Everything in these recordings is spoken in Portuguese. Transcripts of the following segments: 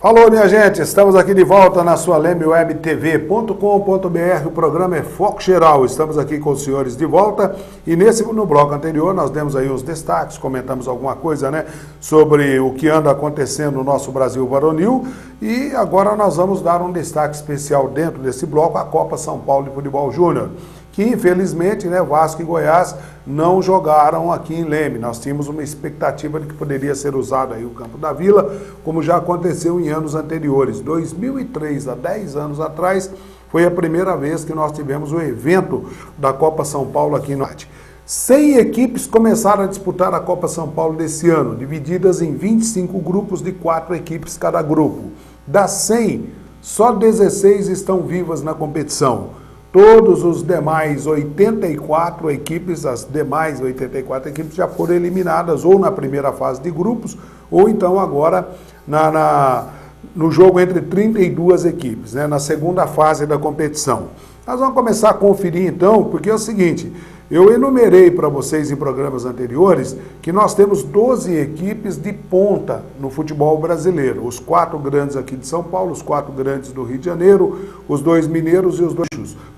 Alô, minha gente, estamos aqui de volta na sua lembwebtv.com.br, o programa é Foco Geral, estamos aqui com os senhores de volta e no bloco anterior nós demos aí os destaques, comentamos alguma coisa, né, sobre o que anda acontecendo no nosso Brasil varonil e agora nós vamos dar um destaque especial dentro desse bloco, a Copa São Paulo de Futebol Júnior, que infelizmente, né, Vasco e Goiás não jogaram aqui em Leme. Nós tínhamos uma expectativa de que poderia ser usado aí o Campo da Vila, como já aconteceu em anos anteriores. 2003, há 10 anos atrás, foi a primeira vez que nós tivemos o evento da Copa São Paulo aqui no Norte. 100 equipes começaram a disputar a Copa São Paulo desse ano, divididas em 25 grupos de 4 equipes cada grupo. Das 100, só 16 estão vivas na competição. Todos os demais 84 equipes, as demais 84 equipes já foram eliminadas ou na primeira fase de grupos, ou então agora no jogo entre 32 equipes, né, na segunda fase da competição. Nós vamos começar a conferir então, porque é o seguinte, eu enumerei para vocês em programas anteriores que nós temos 12 equipes de ponta no futebol brasileiro. Os 4 grandes aqui de São Paulo, os 4 grandes do Rio de Janeiro, os 2 mineiros e os 2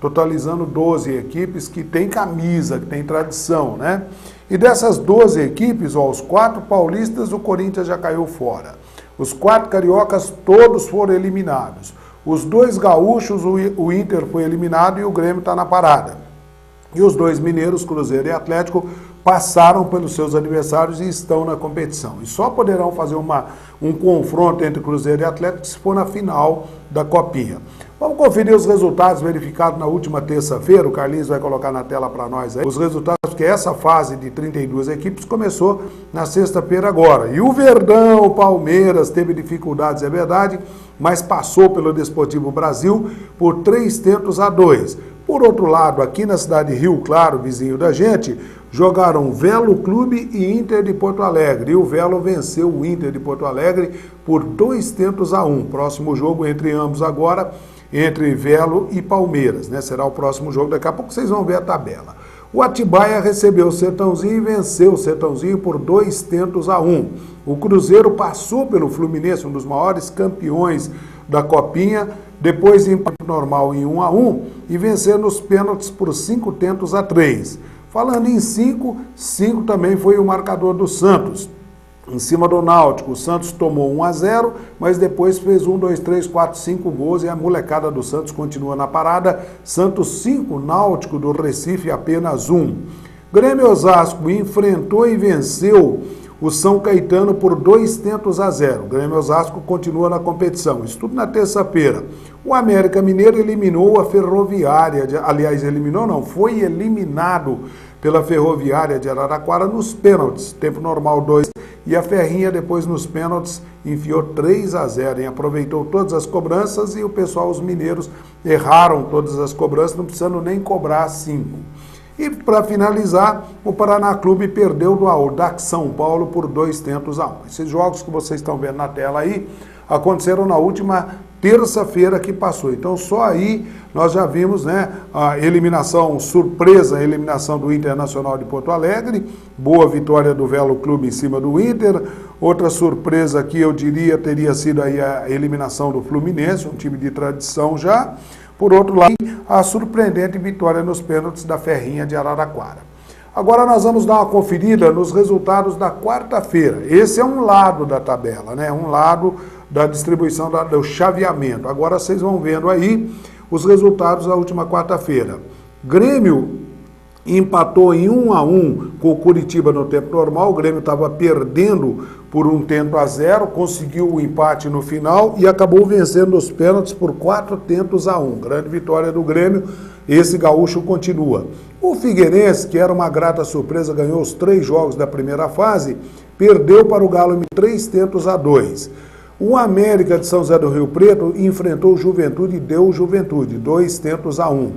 totalizando 12 equipes que têm camisa, que têm tradição, né? E dessas 12 equipes, ó, os 4 paulistas, o Corinthians já caiu fora. Os 4 cariocas, todos foram eliminados. Os 2 gaúchos, o Inter foi eliminado e o Grêmio está na parada. E os 2 mineiros, Cruzeiro e Atlético, passaram pelos seus adversários e estão na competição. E só poderão fazer um confronto entre Cruzeiro e Atlético se for na final da Copinha. Vamos conferir os resultados verificados na última terça-feira. O Carlinhos vai colocar na tela para nós aí. Os resultados, porque essa fase de 32 equipes começou na sexta-feira agora. E o Verdão, o Palmeiras, teve dificuldades, é verdade, mas passou pelo Desportivo Brasil por 3-2. Por outro lado, aqui na cidade de Rio Claro, vizinho da gente, jogaram Velo Clube e Inter de Porto Alegre. E o Velo venceu o Inter de Porto Alegre por 2-1. Próximo jogo entre ambos agora, entre Velo e Palmeiras, né? Será o próximo jogo, daqui a pouco vocês vão ver a tabela. O Atibaia recebeu o Sertãozinho e venceu o Sertãozinho por 2-1. O Cruzeiro passou pelo Fluminense, um dos maiores campeões da Copinha, depois de empate normal em 1-1 e vencer nos pênaltis por 5-3. Falando em 5 também foi o marcador do Santos. Em cima do Náutico, o Santos tomou 1-0, mas depois fez 1, 2, 3, 4, 5 gols e a molecada do Santos continua na parada. Santos 5, Náutico do Recife apenas 1. Grêmio Osasco enfrentou e venceu o São Caetano por 2-0. O Grêmio Osasco continua na competição. Isso tudo na terça-feira. O América Mineiro eliminou a Ferroviária, foi eliminado pela Ferroviária de Araraquara nos pênaltis. Tempo normal 2. E a Ferrinha depois nos pênaltis enfiou 3-0, aproveitou todas as cobranças e o pessoal, os mineiros, erraram todas as cobranças, não precisando nem cobrar 5. E para finalizar, o Paraná Clube perdeu do Audax São Paulo por 2-1. Esses jogos que vocês estão vendo na tela aí aconteceram na última terça-feira que passou. Então só aí nós já vimos, né, a eliminação surpresa, a eliminação do Internacional de Porto Alegre, boa vitória do Velo Clube em cima do Inter. Outra surpresa que eu diria teria sido aí a eliminação do Fluminense, um time de tradição já. Por outro lado, a surpreendente vitória nos pênaltis da Ferrinha de Araraquara. Agora nós vamos dar uma conferida nos resultados da quarta-feira. Esse é um lado da tabela, né? Um lado da distribuição do chaveamento. Agora vocês vão vendo aí os resultados da última quarta-feira. Grêmio empatou em 1-1 com o Curitiba no tempo normal. O Grêmio estava perdendo por 1-0, conseguiu o empate no final e acabou vencendo os pênaltis por 4-1. Grande vitória do Grêmio, esse gaúcho continua. O Figueirense, que era uma grata surpresa, ganhou os 3 jogos da primeira fase, perdeu para o Galo 3-2. O América de São José do Rio Preto enfrentou o Juventude e deu o Juventude, 2-1.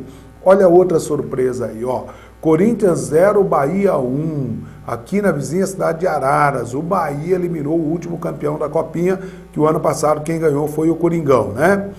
Olha outra surpresa aí, ó. Corinthians 0, Bahia 1. Aqui na vizinha cidade de Araras, o Bahia eliminou o último campeão da Copinha, que o ano passado quem ganhou foi o Coringão, né?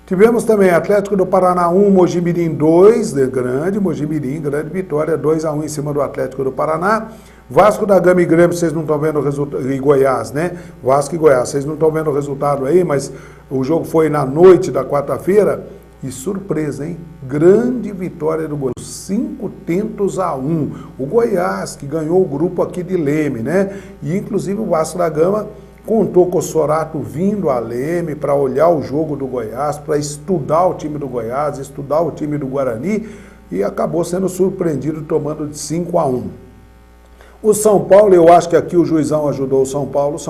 Tivemos também Atlético do Paraná 1, Mojimirim 2, grande Mojimirim, grande vitória, 2-1 em cima do Atlético do Paraná. Vasco da Gama e Grêmio, vocês não estão vendo o resultado, e Goiás, né? Vasco e Goiás, vocês não estão vendo o resultado aí, mas o jogo foi na noite da quarta-feira e surpresa, hein? Grande vitória do Goiás, 5-1. O Goiás, que ganhou o grupo aqui de Leme, né? E inclusive o Vasco da Gama contou com o Sorato vindo a Leme para olhar o jogo do Goiás, para estudar o time do Goiás, estudar o time do Guarani e acabou sendo surpreendido tomando de 5-1. O São Paulo, eu acho que aqui o juizão ajudou o São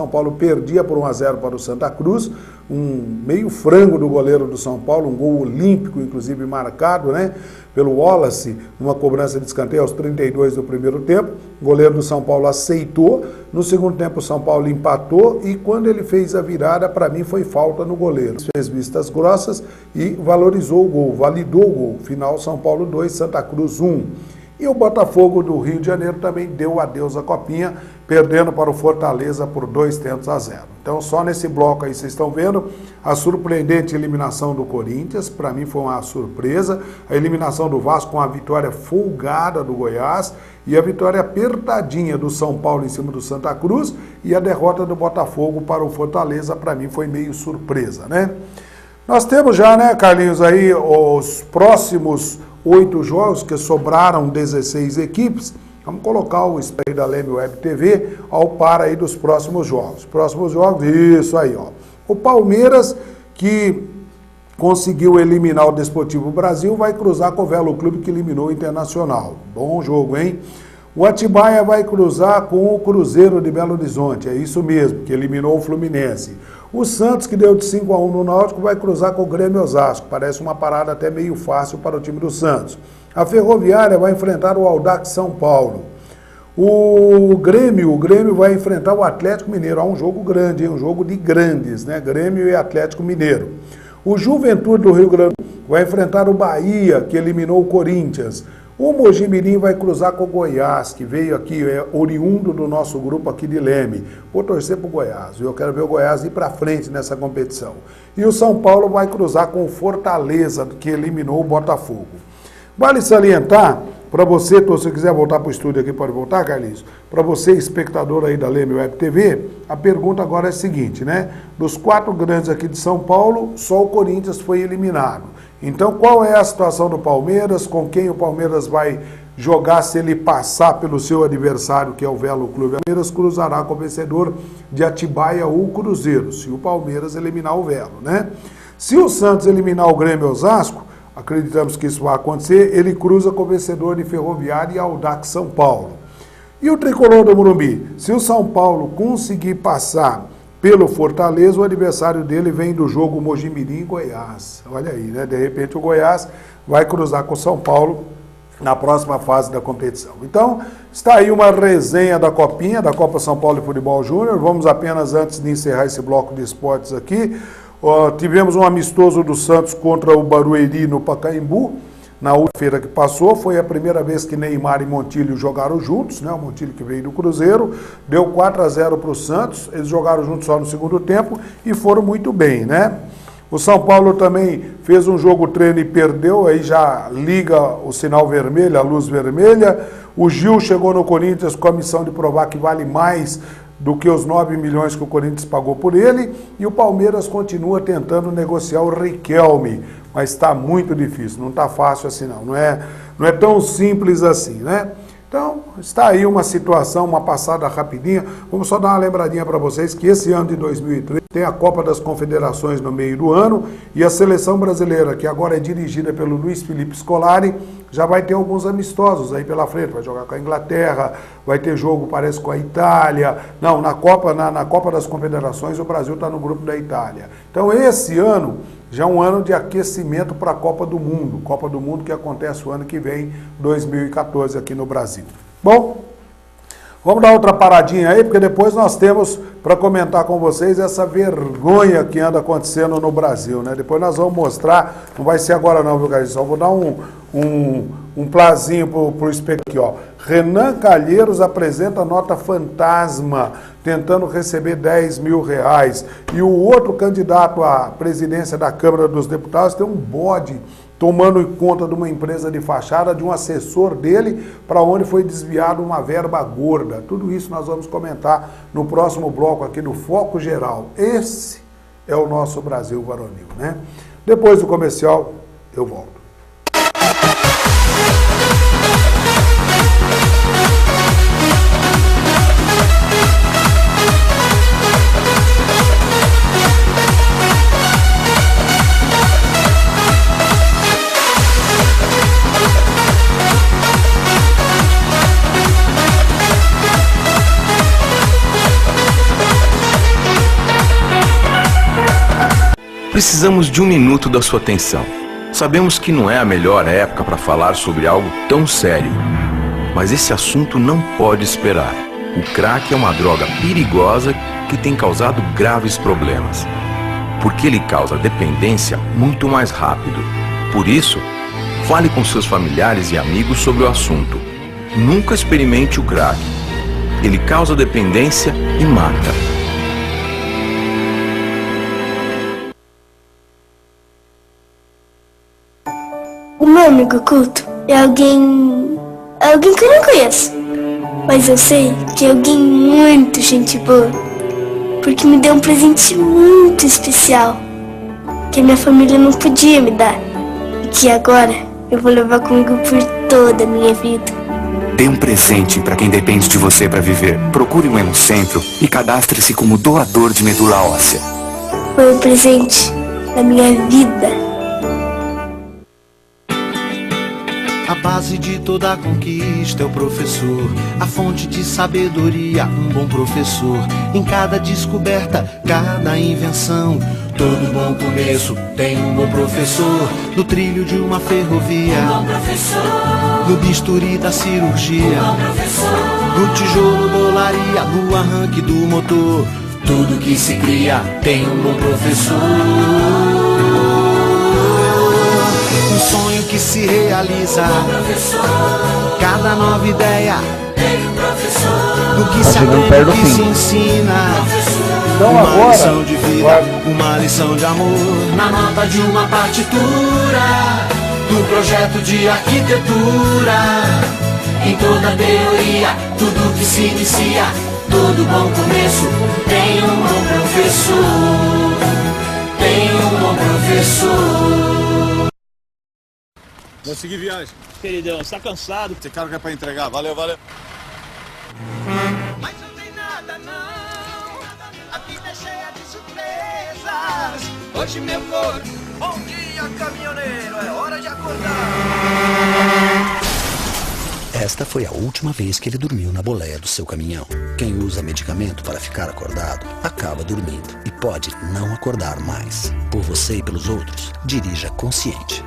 Paulo perdia por 1-0 para o Santa Cruz, um meio frango do goleiro do São Paulo, um gol olímpico, inclusive marcado, né, pelo Wallace, numa cobrança de escanteio aos 32 do primeiro tempo. O goleiro do São Paulo aceitou, no segundo tempo o São Paulo empatou e quando ele fez a virada, para mim foi falta no goleiro. Fez vistas grossas e valorizou o gol, validou o gol. Final São Paulo 2, Santa Cruz 1. E o Botafogo do Rio de Janeiro também deu adeus à Copinha, perdendo para o Fortaleza por 2-0. Então, só nesse bloco aí vocês estão vendo a surpreendente eliminação do Corinthians, para mim foi uma surpresa, a eliminação do Vasco com a vitória folgada do Goiás e a vitória apertadinha do São Paulo em cima do Santa Cruz e a derrota do Botafogo para o Fortaleza, para mim foi meio surpresa, né? Nós temos já, né, Carlinhos, aí os próximos 8 jogos, que sobraram 16 equipes. Vamos colocar o espelho da Leme Web TV ao par aí dos próximos jogos. Próximos jogos, isso aí, ó. O Palmeiras, que conseguiu eliminar o Desportivo Brasil, vai cruzar com o Velo Clube, que eliminou o Internacional. Bom jogo, hein? O Atibaia vai cruzar com o Cruzeiro de Belo Horizonte, é isso mesmo, que eliminou o Fluminense. O Santos, que deu de 5-1 no Náutico, vai cruzar com o Grêmio Osasco. Parece uma parada até meio fácil para o time do Santos. A Ferroviária vai enfrentar o Audax São Paulo. O Grêmio vai enfrentar o Atlético Mineiro. É um jogo grande, um jogo de grandes, né? Grêmio e Atlético Mineiro. O Juventude do Rio Grande do Sul vai enfrentar o Bahia, que eliminou o Corinthians. O Mojimirim vai cruzar com o Goiás, que veio aqui, é oriundo do nosso grupo aqui de Leme. Vou torcer para o Goiás, eu quero ver o Goiás ir para frente nessa competição. E o São Paulo vai cruzar com o Fortaleza, que eliminou o Botafogo. Vale salientar, para você, se você quiser voltar para o estúdio aqui, pode voltar, Carlinhos? Para você, espectador aí da Leme Web TV, a pergunta agora é a seguinte, né? Dos 4 grandes aqui de São Paulo, só o Corinthians foi eliminado. Então, qual é a situação do Palmeiras? Com quem o Palmeiras vai jogar se ele passar pelo seu adversário, que é o Velo Clube? O Palmeiras cruzará com o vencedor de Atibaia ou Cruzeiro, se o Palmeiras eliminar o Velo, né? Se o Santos eliminar o Grêmio Osasco, acreditamos que isso vai acontecer, ele cruza com o vencedor de Ferroviária e Audax São Paulo. E o Tricolor do Morumbi? Se o São Paulo conseguir passar pelo Fortaleza, o adversário dele vem do jogo Mojimirim e Goiás. Olha aí, né? De repente o Goiás vai cruzar com o São Paulo na próxima fase da competição. Então, está aí uma resenha da Copinha, da Copa São Paulo de Futebol Júnior. Vamos apenas, antes de encerrar esse bloco de esportes aqui, tivemos um amistoso do Santos contra o Barueri no Pacaembu, na feira que passou. Foi a primeira vez que Neymar e Montijo jogaram juntos, né? O Montijo que veio do Cruzeiro, deu 4-0 para o Santos, eles jogaram juntos só no segundo tempo e foram muito bem, né? O São Paulo também fez um jogo treino e perdeu, aí já liga o sinal vermelho, a luz vermelha. O Gil chegou no Corinthians com a missão de provar que vale mais do que os 9 milhões que o Corinthians pagou por ele, e o Palmeiras continua tentando negociar o Riquelme, mas está muito difícil, não está fácil assim não é tão simples assim, né? Então, está aí uma situação, uma passada rapidinha. Vamos só dar uma lembradinha para vocês que esse ano de 2013 tem a Copa das Confederações no meio do ano e a seleção brasileira, que agora é dirigida pelo Luiz Felipe Scolari, já vai ter alguns amistosos aí pela frente. Vai jogar com a Inglaterra, vai ter jogo, parece, com a Itália. Não, na Copa das Confederações o Brasil está no grupo da Itália. Então, esse ano já é um ano de aquecimento para a Copa do Mundo. Copa do Mundo que acontece o ano que vem, 2014, aqui no Brasil. Bom, vamos dar outra paradinha aí, porque depois nós temos para comentar com vocês essa vergonha que anda acontecendo no Brasil, né? Depois nós vamos mostrar, não vai ser agora não, viu, Carlos? Só vou dar um plazinho pro espelho aqui, ó. Renan Calheiros apresenta nota fantasma, tentando receber 10 mil reais. E o outro candidato à presidência da Câmara dos Deputados tem um bode tomando conta de uma empresa de fachada, de um assessor dele, para onde foi desviado uma verba gorda. Tudo isso nós vamos comentar no próximo bloco aqui no Foco Geral. Esse é o nosso Brasil Varonil, né? Depois do comercial, eu volto. Precisamos de um minuto da sua atenção. Sabemos que não é a melhor época para falar sobre algo tão sério, mas esse assunto não pode esperar. O crack é uma droga perigosa que tem causado graves problemas, porque ele causa dependência muito mais rápido. Por isso, fale com seus familiares e amigos sobre o assunto. Nunca experimente o crack. Ele causa dependência e mata. O meu amigo oculto é alguém que eu não conheço, mas eu sei que é alguém muito gente boa, porque me deu um presente muito especial, que a minha família não podia me dar, e que agora eu vou levar comigo por toda a minha vida. Dê um presente para quem depende de você para viver. Procure um Hemocentro e cadastre-se como doador de medula óssea. Foi o presente da minha vida. A base de toda conquista é o professor, a fonte de sabedoria, um bom professor. Em cada descoberta, cada invenção, todo bom começo tem um bom professor. No trilho de uma ferrovia, um bom professor. No bisturi da cirurgia, um bom professor. No tijolo da olaria, no arranque do motor, tudo que se cria tem um bom professor. Um sonho que se realiza, cada nova ideia, no que se aprende, no que se ensina, uma lição de vida, uma lição de amor, na nota de uma partitura, no projeto de arquitetura, em toda teoria, tudo que se inicia, todo bom começo tem um bom professor, tem um bom professor. Vou seguir viagem. Queridão, você tá cansado? Esse cara que é pra entregar. Valeu, valeu. Mas não tem nada não, a vida é cheia de surpresas. Hoje meu corpo, bom dia caminhoneiro, é hora de acordar. Esta foi a última vez que ele dormiu na boleia do seu caminhão. Quem usa medicamento para ficar acordado, acaba dormindo e pode não acordar mais. Por você e pelos outros, dirija consciente.